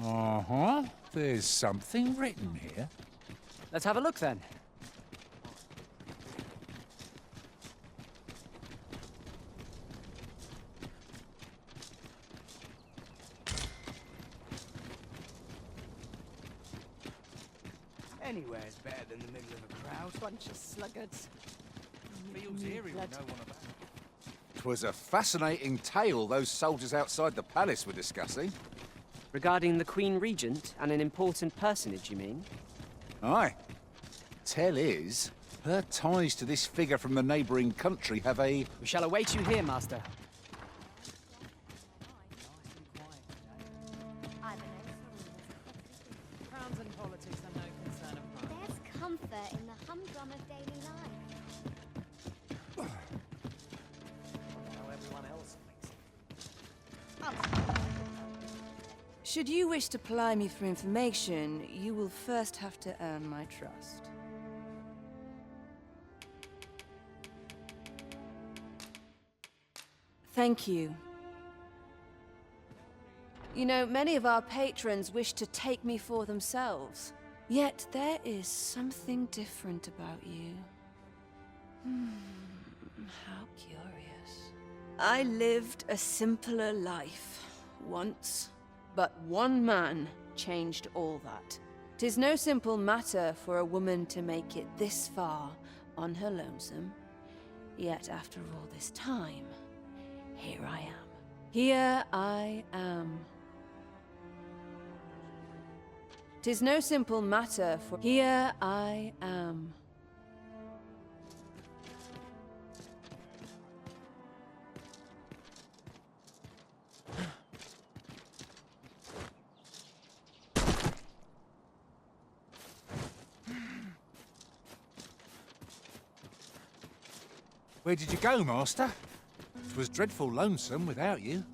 Uh-huh. There's something written here. Let's have a look then. Anywhere's better than the middle of a crowd. Bunch of sluggards. Feels eerie with no one about. 'Twas a fascinating tale those soldiers outside the palace were discussing. Regarding the Queen Regent and an important personage, you mean? Aye. Tell is, her ties to this figure from the neighbouring country have a... We shall await you here, Master. Crowns and politics are no concern of mine. There's comfort in the humdrum of daily life. How everyone else thinks. Should you wish to ply me for information, you will first have to earn my trust. Thank you. You know, many of our patrons wish to take me for themselves. Yet there is something different about you. How curious. I lived a simpler life once, but one man changed all that. 'Tis no simple matter for a woman to make it this far on her lonesome. Yet after all this time, here I am. Here I am. 'Tis no simple matter for... Here I am. Where did you go, Master? 'Twas dreadful lonesome without you.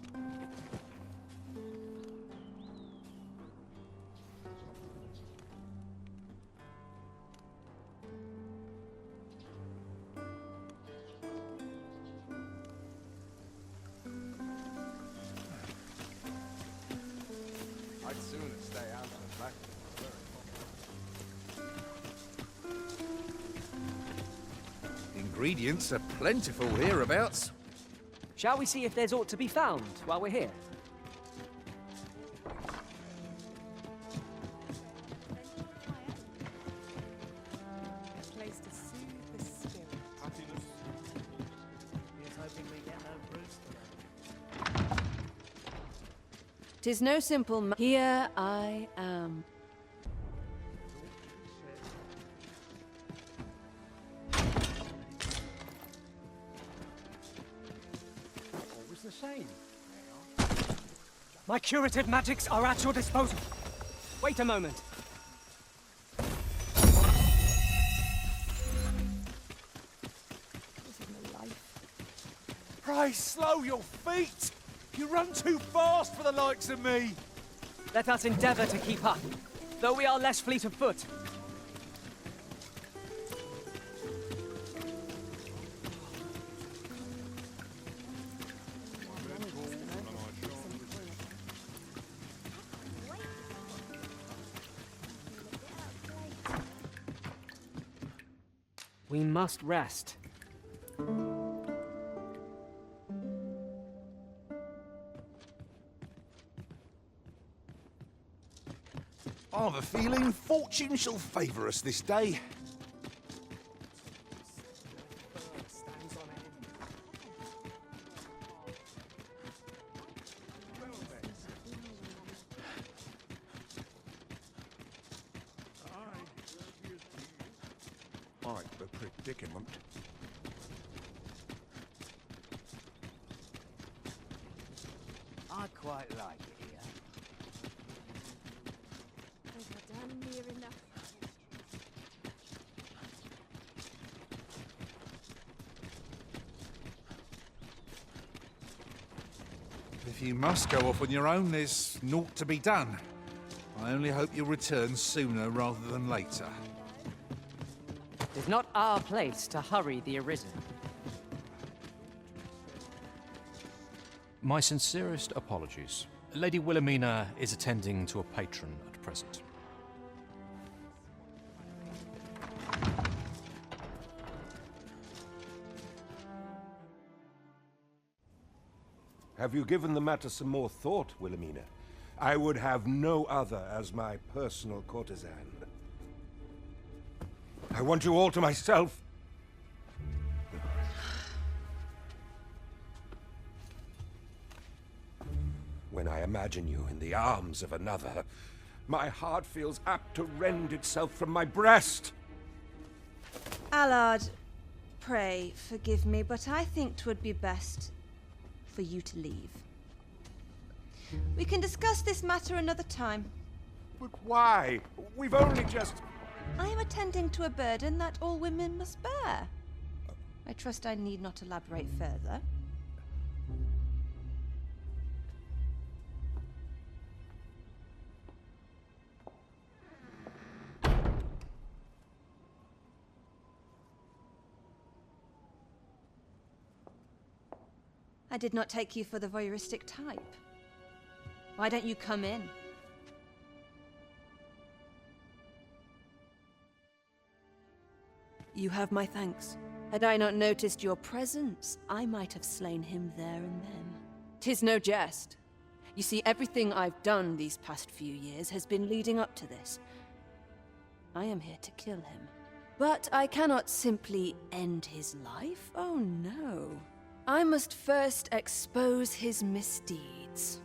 I'd sooner stay out of the back. Ingredients are plentiful hereabouts. Shall we see if there's aught to be found while we're here? A place to soothe the spirit. Here's hoping we get no bruise today. 'Tis no simple Here I am. Always the same. My curative magics are at your disposal. Wait a moment. Pray, slow your feet! You run too fast for the likes of me! Let us endeavor to keep up, though we are less fleet of foot. We must rest. I've a feeling fortune shall favour us this day. Stands on end. Quite the predicament. I quite like it here. Think I've done near enough. If you must go off on your own, there's naught to be done. I only hope you'll return sooner rather than later. It's not our place to hurry the Arisen. My sincerest apologies. Lady Wilhelmina is attending to a patron at present. Have you given the matter some more thought, Wilhelmina? I would have no other as my personal courtesan. I want you all to myself. When I imagine you in the arms of another, my heart feels apt to rend itself from my breast. Allard, pray forgive me, but I think 'twould be best for you to leave. We can discuss this matter another time. But why? We've only just... I am attending to a burden that all women must bear. I trust I need not elaborate further. I did not take you for the voyeuristic type. Why don't you come in? You have my thanks. Had I not noticed your presence, I might have slain him there and then. 'Tis no jest. You see, everything I've done these past few years has been leading up to this. I am here to kill him. But I cannot simply end his life. Oh no. I must first expose his misdeeds.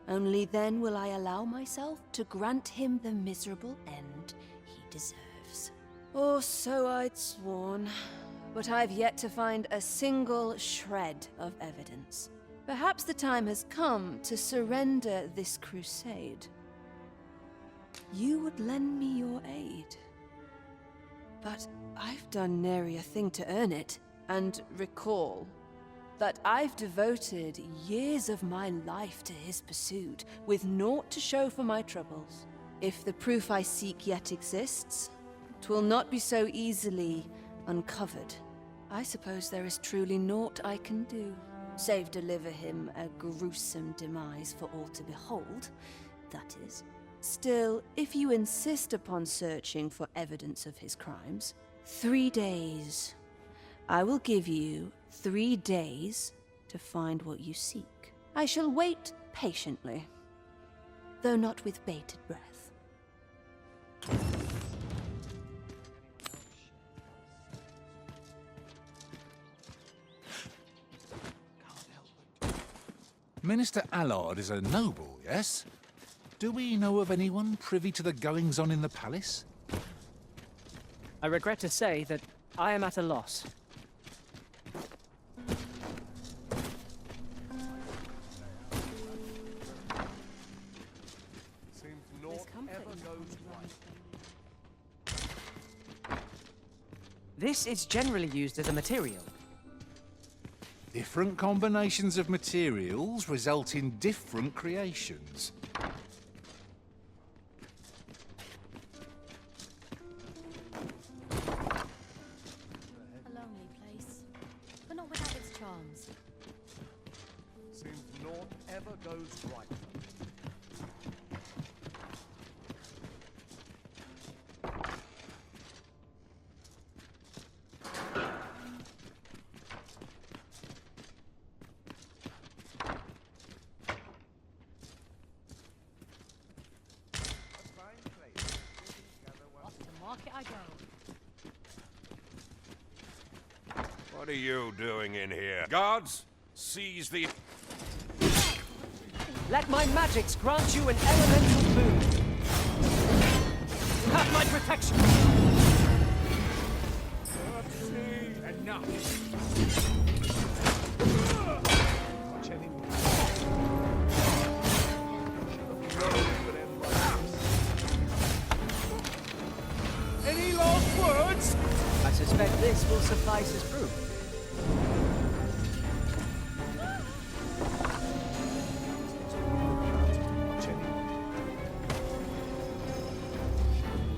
Only then will I allow myself to grant him the miserable end he deserves. Or so I'd sworn, but I've yet to find a single shred of evidence. Perhaps the time has come to surrender this crusade. You would lend me your aid. But I've done nary a thing to earn it, and recall that I've devoted years of my life to his pursuit, with naught to show for my troubles. If the proof I seek yet exists, 'twill not be so easily uncovered. I suppose there is truly naught I can do, save deliver him a gruesome demise for all to behold, that is. Still, if you insist upon searching for evidence of his crimes, 3 days. I will give you 3 days to find what you seek. I shall wait patiently, though not with bated breath. Minister Allard is a noble, yes? Do we know of anyone privy to the goings-on in the palace? I regret to say that I am at a loss. Seems naught ever goes right. This is generally used as a material. Different combinations of materials result in different creations. A lonely place, but not without its charms. Seems naught ever goes right. Off to market I go. What are you doing in here? Guards, seize the... Let my magics grant you an elemental boon. You have my protection. Enough. Any last words? I suspect this will suffice as proof.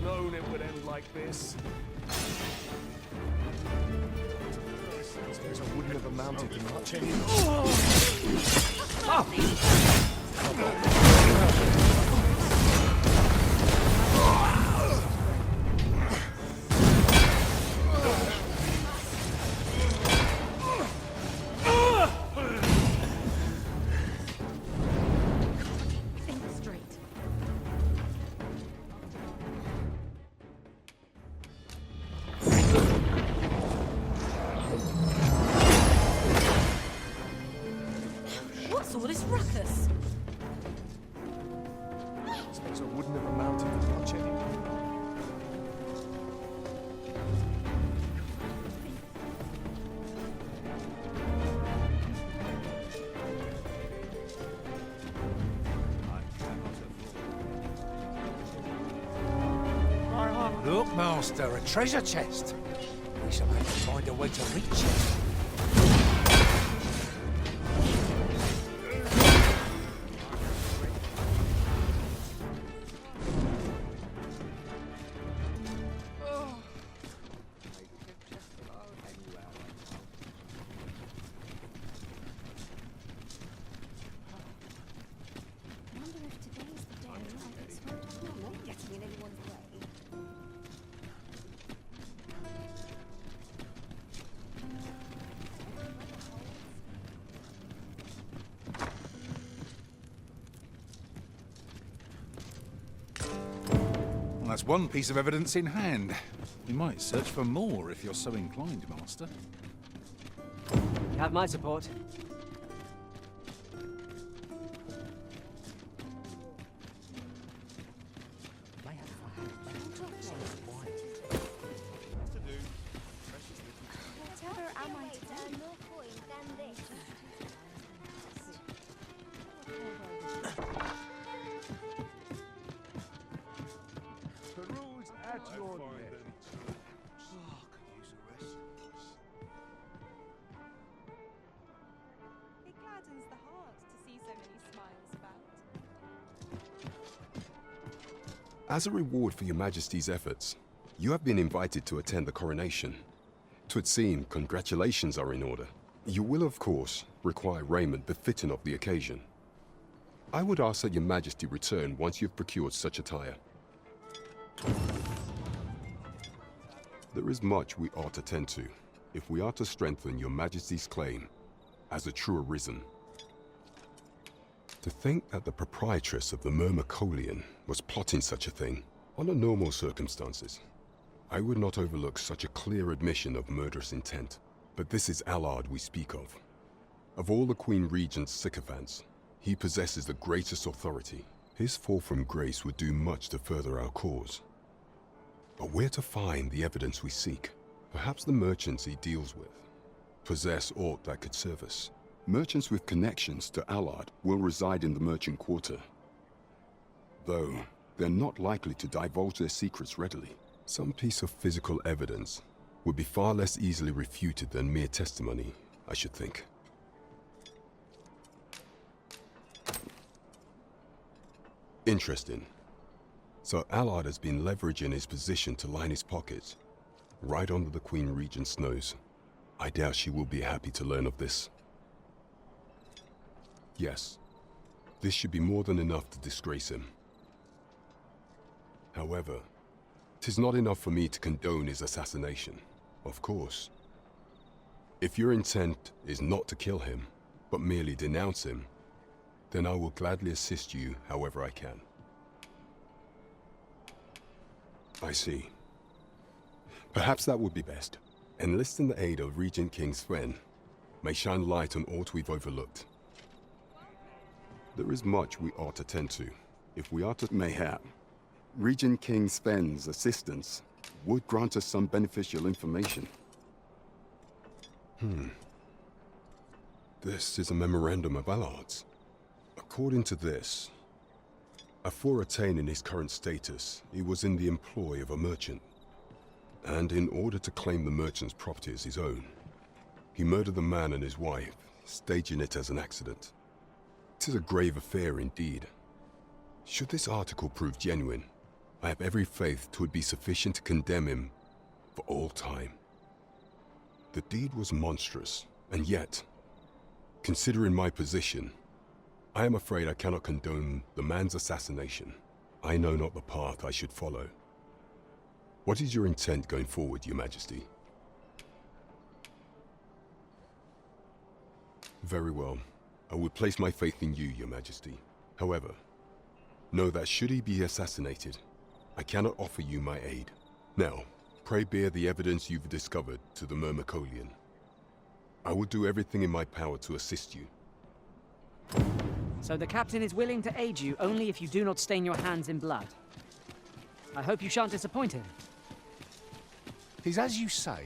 Known it would end like this. I wouldn't have amounted to much anymore. Think straight. What's all this ruckus? Suppose I wouldn't have amounted to much anyway. Look, Master, a treasure chest. We shall have to find a way to reach it. I wonder if today's the day I get swept up. I'm not getting in anyone's way. Well, that's one piece of evidence in hand. We might search for more if you're so inclined, Master. You have my support. Whatever am I to do? More coin than this. Peruse at your leisure. It gladdens the heart to see so many smiles about. As a reward for your Majesty's efforts, you have been invited to attend the coronation. 'Twould seem congratulations are in order. You will, of course, require raiment befitting of the occasion. I would ask that your Majesty return once you've procured such attire. There is much we ought to tend to, if we are to strengthen your Majesty's claim as a true arisen. To think that the proprietress of the Myrmecolian was plotting such a thing, under normal circumstances, I would not overlook such a clear admission of murderous intent. But this is Allard we speak of. Of all the Queen Regent's sycophants, he possesses the greatest authority. His fall from grace would do much to further our cause. But where to find the evidence we seek? Perhaps the merchants he deals with possess aught that could serve us. Merchants with connections to Allard will reside in the merchant quarter, though they're not likely to divulge their secrets readily. Some piece of physical evidence would be far less easily refuted than mere testimony, I should think. Interesting. So Allard has been leveraging his position to line his pockets, right under the Queen Regent's nose. I doubt she will be happy to learn of this. Yes, this should be more than enough to disgrace him. However, 'tis not enough for me to condone his assassination, of course. If your intent is not to kill him, but merely denounce him, then I will gladly assist you however I can. I see. Perhaps that would be best. Enlisting the aid of Regent King Thorn may shine light on aught we've overlooked. There is much we ought to tend to, if we are to mayhap. Regent King Thorn's assistance would grant us some beneficial information. This is a memorandum of Allard's. According to this, afore attaining his current status, he was in the employ of a merchant. And in order to claim the merchant's property as his own, he murdered the man and his wife, staging it as an accident. 'Tis a grave affair indeed. Should this article prove genuine, I have every faith 'twould be sufficient to condemn him for all time. The deed was monstrous, and yet, considering my position, I am afraid I cannot condone the man's assassination. I know not the path I should follow. What is your intent going forward, Your Majesty? Very well. I would place my faith in you, Your Majesty. However, know that should he be assassinated, I cannot offer you my aid. Now, pray bear the evidence you've discovered to the Myrmecolian. I will do everything in my power to assist you. So the captain is willing to aid you only if you do not stain your hands in blood. I hope you shan't disappoint him. He's as you say.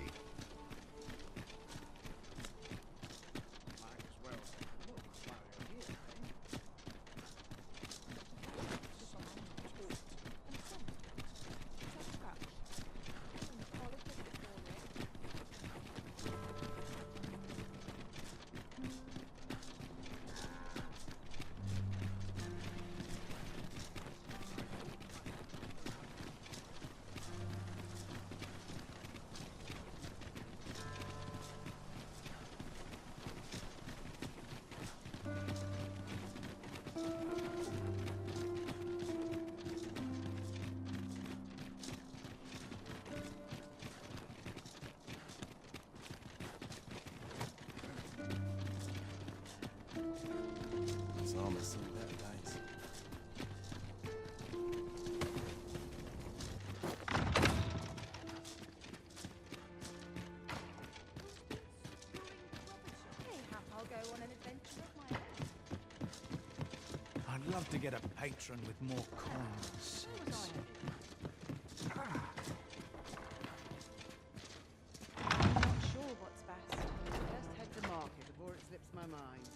His armor's seen better days. Mayhap I'll go on an adventure of my own. I'd love to get a patron with more coins and sense. I'm not sure what's best. First head to market before it slips my mind.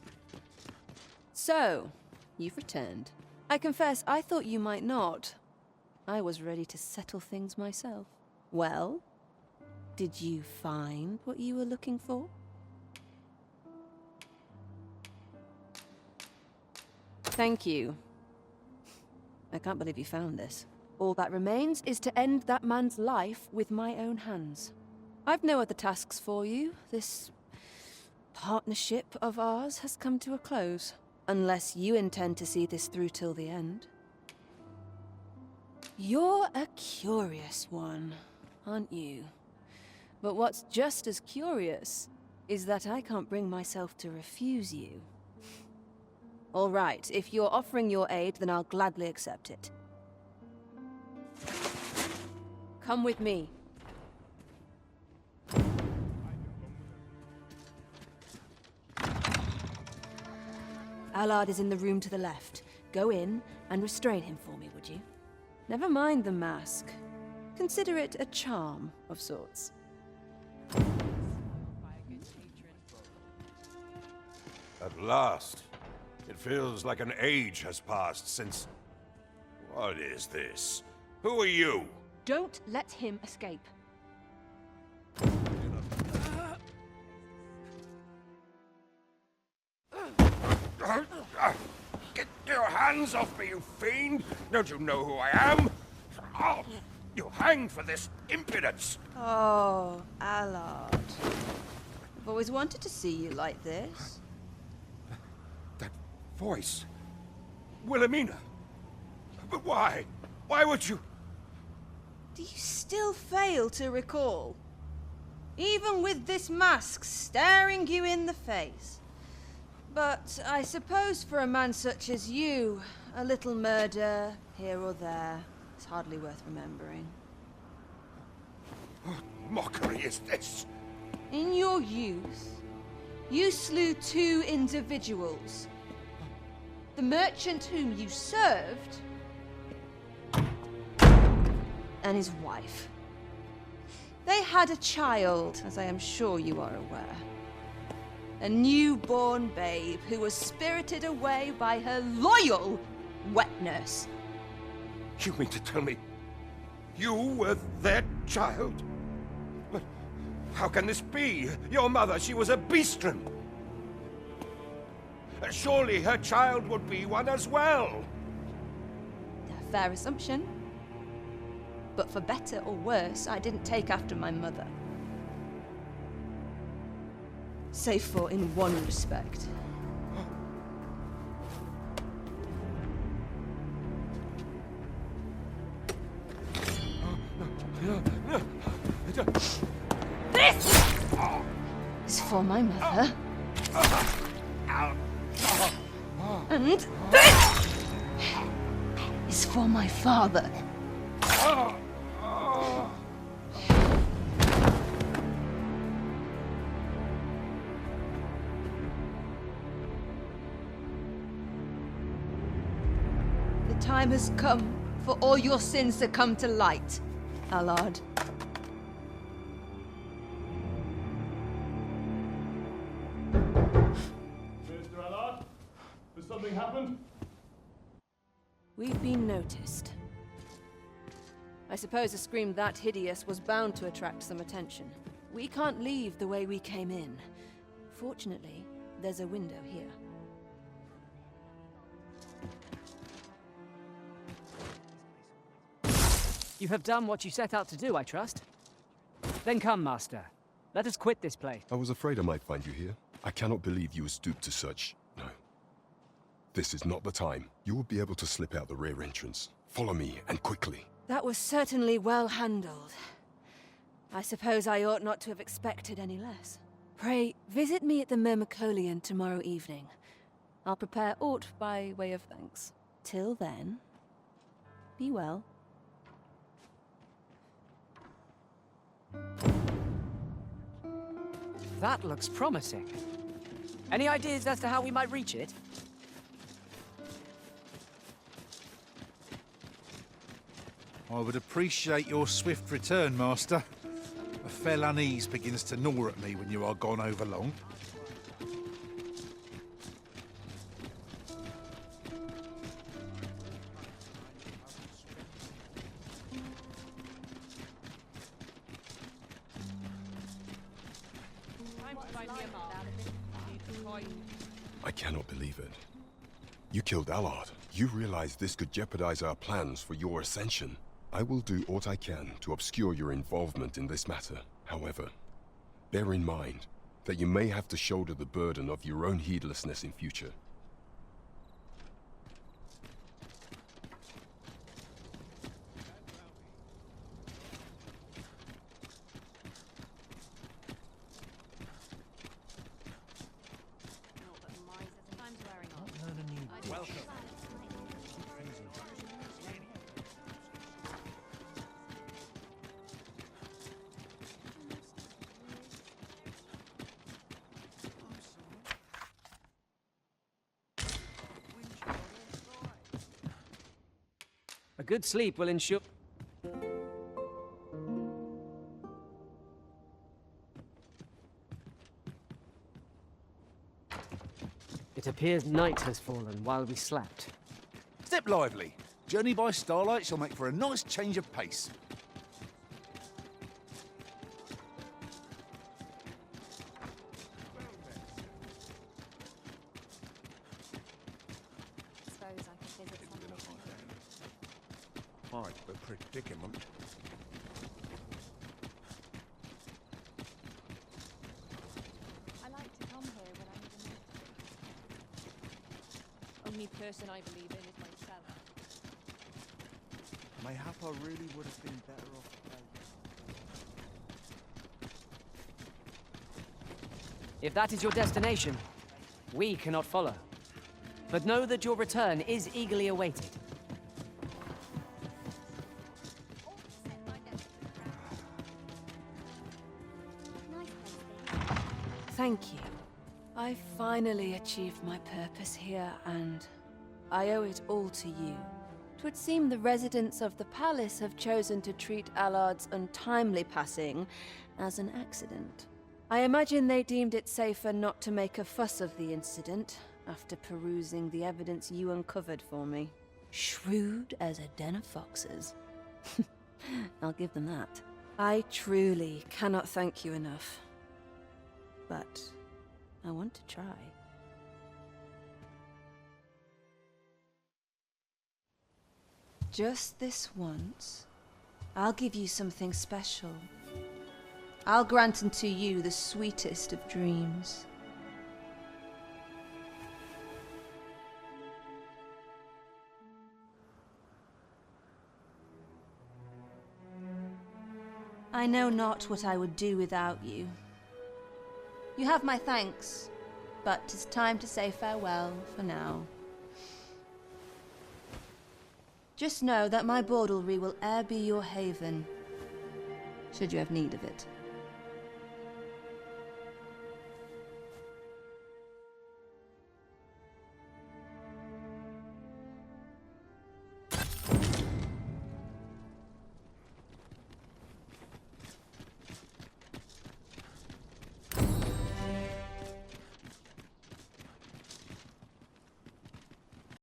So, you've returned. I confess, I thought you might not. I was ready to settle things myself. Well, did you find what you were looking for? Thank you. I can't believe you found this. All that remains is to end that man's life with my own hands. I've no other tasks for you. This partnership of ours has come to a close. Unless you intend to see this through till the end. You're a curious one, aren't you? But what's just as curious is that I can't bring myself to refuse you. All right, if you're offering your aid, then I'll gladly accept it. Come with me. Allard is in the room to the left. Go in and restrain him for me, would you? Never mind the mask. Consider it a charm of sorts. At last. It feels like an age has passed since... What is this? Who are you? Don't let him escape. Get your hands off me, you fiend! Don't you know who I am? Oh, you'll hang for this impudence! Oh, Allard. I've always wanted to see you like this. That voice... Wilhelmina! But why? Why would you... Do you still fail to recall? Even with this mask staring you in the face. But I suppose for a man such as you, a little murder here or there is hardly worth remembering. What mockery is this? In your youth, you slew 2 individuals. The merchant whom you served, and his wife. They had a child, as I am sure you are aware. A newborn babe who was spirited away by her loyal wet nurse. You mean to tell me you were their child? But how can this be? Your mother, she was a beastren. Surely her child would be one as well. A fair assumption. But for better or worse, I didn't take after my mother. Save for in one respect. This is for my mother. And this is for my father. The time has come for all your sins to come to light, Allard. Mr. Allard, has something happened? We've been noticed. I suppose a scream that hideous was bound to attract some attention. We can't leave the way we came in. Fortunately, there's a window here. You have done what you set out to do, I trust? Then come, Master. Let us quit this place. I was afraid I might find you here. I cannot believe you would stoop to such... No. This is not the time. You will be able to slip out the rear entrance. Follow me, and quickly. That was certainly well handled. I suppose I ought not to have expected any less. Pray, visit me at the Myrmecolian tomorrow evening. I'll prepare aught by way of thanks. Till then, be well. That looks promising. Any ideas as to how we might reach it? I would appreciate your swift return, Master. A fell unease begins to gnaw at me when you are gone over long. I cannot believe it. You killed Allard. You realize this could jeopardize our plans for your ascension. I will do what I can to obscure your involvement in this matter. However, bear in mind that you may have to shoulder the burden of your own heedlessness in future. A good sleep will ensure... It appears night has fallen while we slept. Step lively. Journey by starlight shall make for a nice change of pace. Suppose I could visit some Quite the predicament. I like to come here when I need a Only person I believe in is myself. Mayhap I really would have been better off today. If that is your destination, we cannot follow. But know that your return is eagerly awaited. Thank you. I finally achieved my purpose here, and I owe it all to you. 'Twould seem the residents of the palace have chosen to treat Allard's untimely passing as an accident. I imagine they deemed it safer not to make a fuss of the incident after perusing the evidence you uncovered for me. Shrewd as a den of foxes. I'll give them that. I truly cannot thank you enough. But I want to try. Just this once, I'll give you something special. I'll grant unto you the sweetest of dreams. I know not what I would do without you. You have my thanks, but 'tis time to say farewell for now. Just know that my bordlery will e'er be your haven, should you have need of it.